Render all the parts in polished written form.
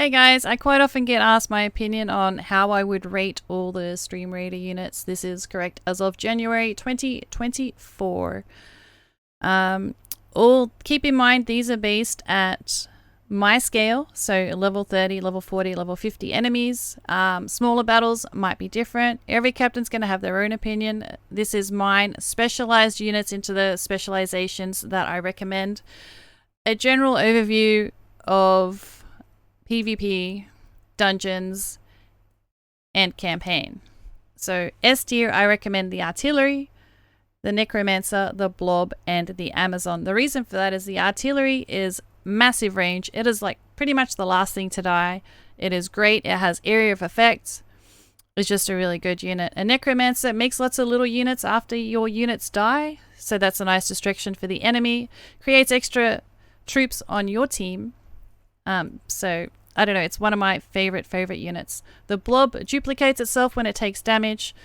Hey guys, I quite often get asked my opinion on how I would rate all the Stream Raider units. This is correct as of January 2024. Keep in mind these are based at my scale, so level 30, level 40, level 50 enemies. Smaller battles might be different. Every captain's going to have their own opinion. This is mine, specialized units into the specializations that I recommend. A general overview of PvP, dungeons, and campaign. So S tier, I recommend the artillery, the necromancer, the blob, and the Amazon. The reason for that is the artillery is massive range. It is like pretty much the last thing to die. It is great. It has area of effect. It's just a really good unit. A necromancer makes lots of little units after your units die, so that's a nice distraction for the enemy. Creates extra troops on your team. So I don't know, it's one of my favorite units. The blob duplicates itself when it takes damage,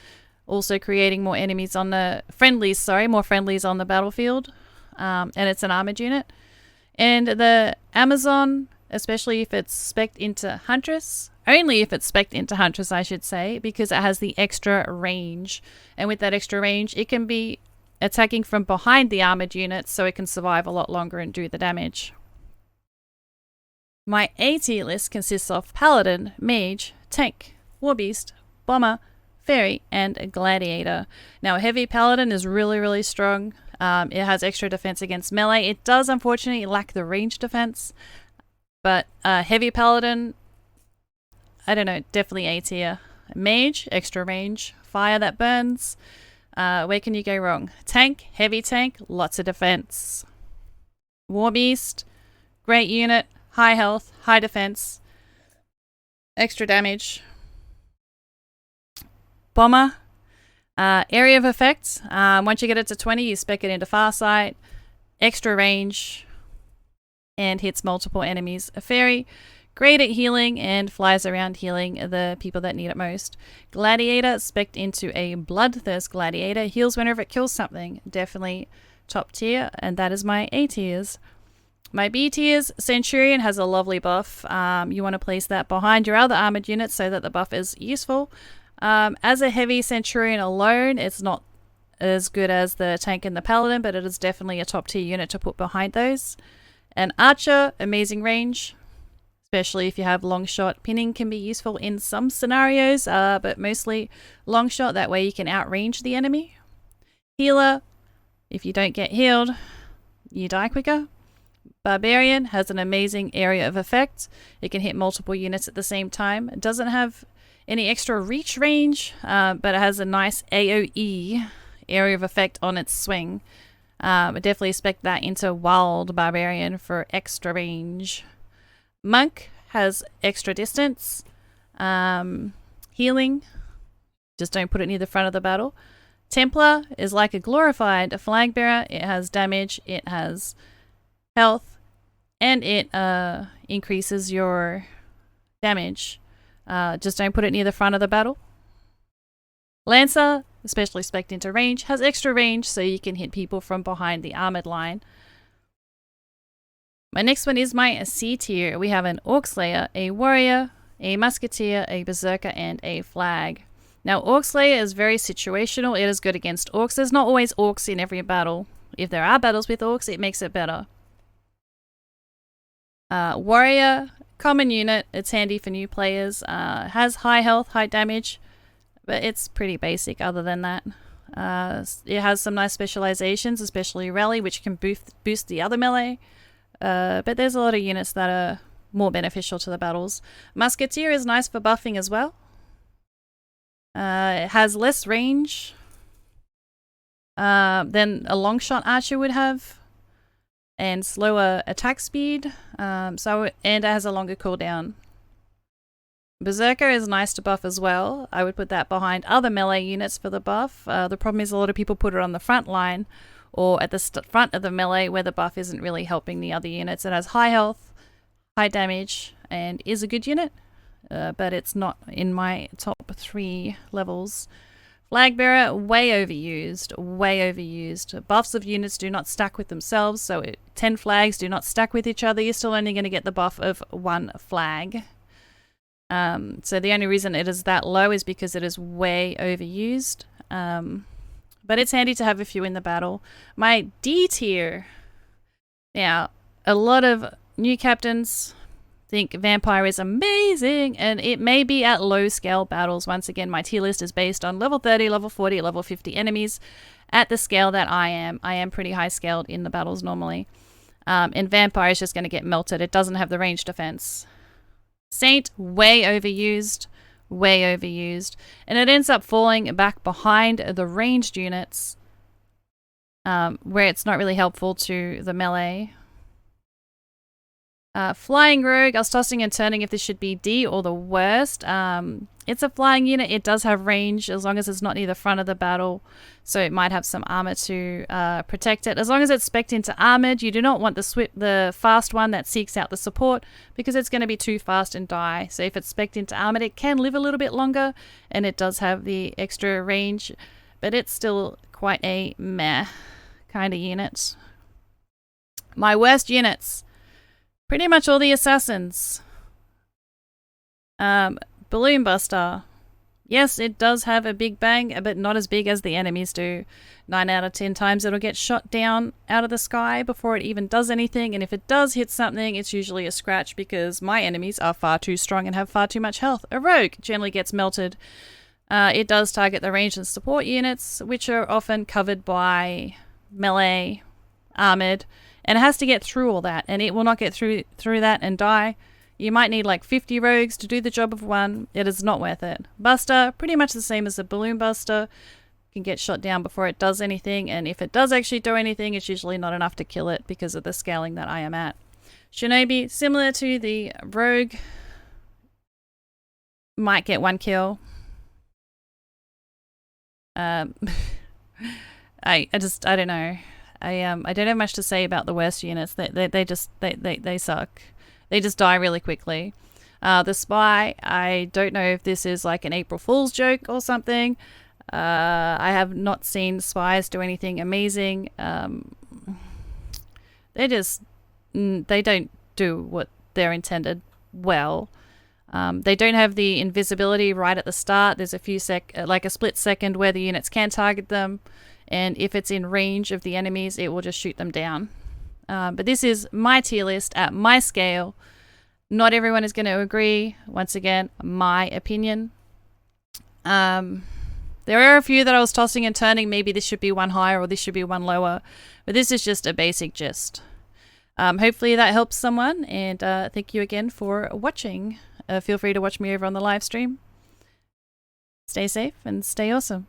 also creating more enemies on the more friendlies on the battlefield. And it's an armored unit. And the Amazon, especially if it's spec'd into Huntress, only if it's spec'd into Huntress, I should say, because it has the extra range. And with that extra range, it can be attacking from behind the armored units, so it can survive a lot longer and do the damage. My A tier list consists of Paladin, Mage, Tank, Warbeast, Bomber, Fairy, and Gladiator. Now, Heavy Paladin is really strong. It has extra defense against melee. It does unfortunately lack the range defense, but Heavy Paladin, I don't know, definitely A tier. Mage, extra range, fire that burns. Where can you go wrong? Tank, Heavy Tank, lots of defense. Warbeast, great unit. High health, high defense, extra damage. Bomber, area of effect. Once you get it to 20, you spec it into Farsight. Extra range and hits multiple enemies. A Fairy, great at healing and flies around healing the people that need it most. Gladiator, spec'd into a Bloodthirst Gladiator. Heals whenever it kills something. Definitely top tier, and that is my A tiers. My B tiers, Centurion has a lovely buff. You want to place that behind your other armored units so that the buff is useful. As a heavy Centurion alone, it's not as good as the Tank and the Paladin, but it is definitely a top tier unit to put behind those. An Archer, amazing range, especially if you have long shot. Pinning can be useful in some scenarios, but mostly long shot. That way you can outrange the enemy. Healer, if you don't get healed, you die quicker. Barbarian has an amazing area of effect. It can hit multiple units at the same time. It doesn't have any extra reach range, but it has a nice AoE, area of effect, on its swing. I definitely expect that into Wild Barbarian for extra range. Monk has extra distance. Healing, just don't put it near the front of the battle. Templar is like a glorified flag bearer. It has damage, it has health, and it increases your damage. Just don't put it near the front of the battle. Lancer, especially spec'd into range, has extra range so you can hit people from behind the armored line. My next one is my C tier. We have an Orc Slayer, a Warrior, a Musketeer, a Berserker, and a Flag. Now, Orc Slayer is very situational. It is good against orcs. There's not always orcs in every battle. If there are battles with orcs, it makes it better. Warrior, common unit. It's handy for new players. Has high health, high damage, but it's pretty basic other than that. It has some nice specializations, especially Rally, which can boost the other melee. But there's a lot of units that are more beneficial to the battles. Musketeer is nice for buffing as well. It has less range than a long shot archer would have, and slower attack speed, and it has a longer cooldown. Berserker is nice to buff as well. I would put that behind other melee units for the buff. The problem is a lot of people put it on the front line or at the front of the melee where the buff isn't really helping the other units. It has high health, high damage, and is a good unit, but it's not in my top 3 levels. Flagbearer, way overused. Buffs of units do not stack with themselves, so 10 flags do not stack with each other. You're still only going to get the buff of 1 flag. So the only reason it is that low is because it is way overused. But it's handy to have a few in the battle. My D tier. Now, a lot of new captains think Vampire is amazing, and it may be at low scale battles. Once again, my tier list is based on level 30, level 40, level 50 enemies at the scale that I am. I am pretty high scaled in the battles normally. And Vampire is just going to get melted. It doesn't have the range defense. Saint, way overused. Way overused. And it ends up falling back behind the ranged units, where it's not really helpful to the melee. Flying Rogue, I was tossing and turning if this should be D or the worst. It's a flying unit. It does have range as long as it's not near the front of the battle. So it might have some armor to protect it. As long as it's spec'd into armored, you do not want the fast one that seeks out the support, because it's going to be too fast and die. So if it's spec'd into armored, it can live a little bit longer, and it does have the extra range, but it's still quite a meh kind of unit. My worst units. Pretty much all the assassins. Balloon Buster. Yes, it does have a big bang, but not as big as the enemies do. 9 out of 10 times it'll get shot down out of the sky before it even does anything, and if it does hit something, it's usually a scratch because my enemies are far too strong and have far too much health. A rogue generally gets melted. It does target the ranged and support units, which are often covered by melee, armored, and it has to get through all that, and it will not get through that and die. You might need like 50 rogues to do the job of one. It is not worth it. Buster, pretty much the same as the Balloon Buster. Can get shot down before it does anything, and if it does actually do anything, it's usually not enough to kill it because of the scaling that I am at. Shinobi, similar to the Rogue, might get 1 kill. I don't know. I don't have much to say about the worst units. They suck. They just die really quickly. The Spy, I don't know if this is like an April Fool's joke or something. I have not seen spies do anything amazing. They don't do what they're intended well. They don't have the invisibility right at the start. There's a few like a split second where the units can target them, and if it's in range of the enemies, it will just shoot them down. But this is my tier list at my scale. Not everyone is going to agree. Once again, my opinion. There are a few that I was tossing and turning. Maybe this should be one higher or this should be one lower. But this is just a basic gist. Hopefully that helps someone. And thank you again for watching. Feel free to watch me over on the live stream. Stay safe and stay awesome.